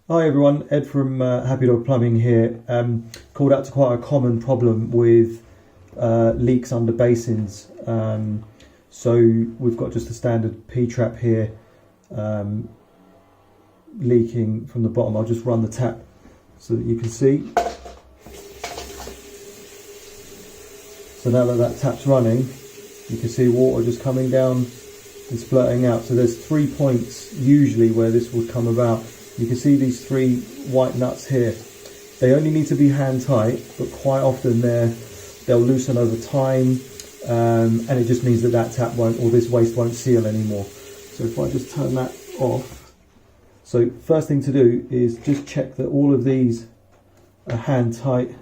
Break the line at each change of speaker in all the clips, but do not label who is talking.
Hi everyone, Ed from Happy Dog Plumbing here. Called out to quite a common problem with leaks under basins. So we've got just a standard P-trap here leaking from the bottom. I'll just run the tap so that you can see. So now that tap's running, you can see water just coming down and splurting out. So there's 3 points usually where this would come about. You can see these 3 white nuts here. They only need to be hand tight, but quite often they'll loosen over time, and it just means that tap won't, or this waste won't seal anymore. So if I just turn that off. So first thing to do is just check that all of these are hand tight.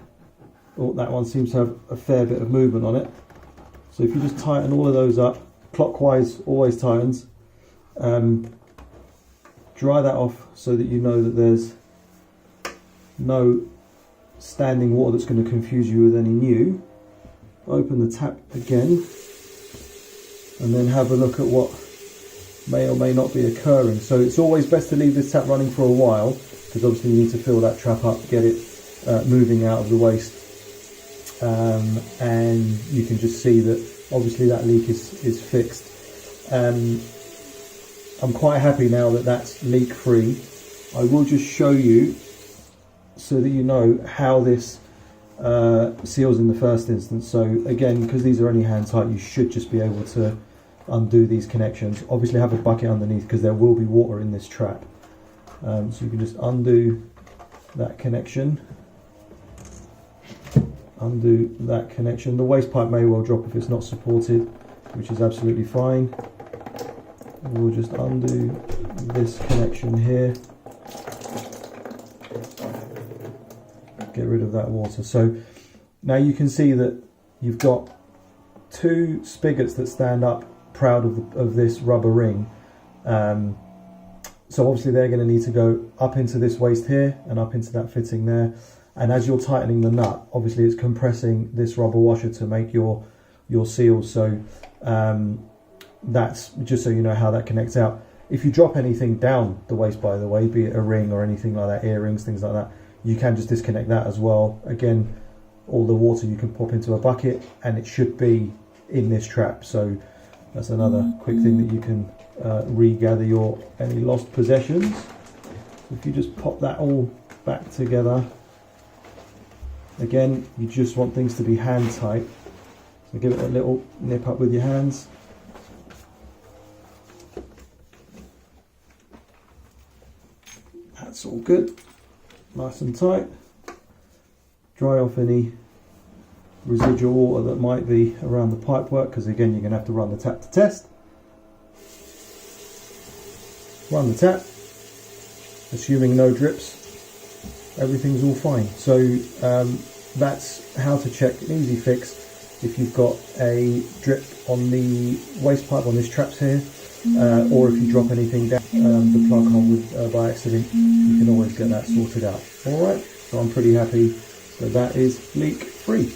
Oh, that one seems to have a fair bit of movement on it. So if you just tighten all of those up, clockwise always tightens. Dry that off so that you know that there's no standing water that's going to confuse you with any new. Open the tap again and then have a look at what may or may not be occurring. So it's always best to leave this tap running for a while, because obviously you need to fill that trap up, get it moving out of the waste, and you can just see that obviously that leak is fixed. I'm quite happy now that that's leak free. I will just show you so that you know how this seals in the first instance. So again, because these are only hand tight, you should just be able to undo these connections. Obviously have a bucket underneath because there will be water in this trap. So you can just undo that connection. Undo that connection. The waste pipe may well drop if it's not supported, which is absolutely fine. We'll just undo this connection here, get rid of that water. So now you can see that you've got 2 spigots that stand up proud of this rubber ring. So obviously they're going to need to go up into this waste here and up into that fitting there. And as you're tightening the nut, obviously it's compressing this rubber washer to make your seals. So that's just so you know how that connects out. If you drop anything down the waste, by the way, be it a ring or anything like that, earrings, things like that, you can just disconnect that as well. Again, all the water you can pop into a bucket and it should be in this trap. So that's another quick thing that you can regather your any lost possessions. If you just pop that all back together, again, you just want things to be hand tight. So give it a little nip up with your hands. That's all good, nice and tight. Dry off any residual water that might be around the pipework, because again you're going to have to run the tap to test. Run the tap, assuming no drips, everything's all fine. So that's how to check, an easy fix if you've got a drip on the waste pipe on this traps here. Or if you drop anything down the plug hole by accident, you can always get that sorted out. Alright, so I'm pretty happy that is leak free.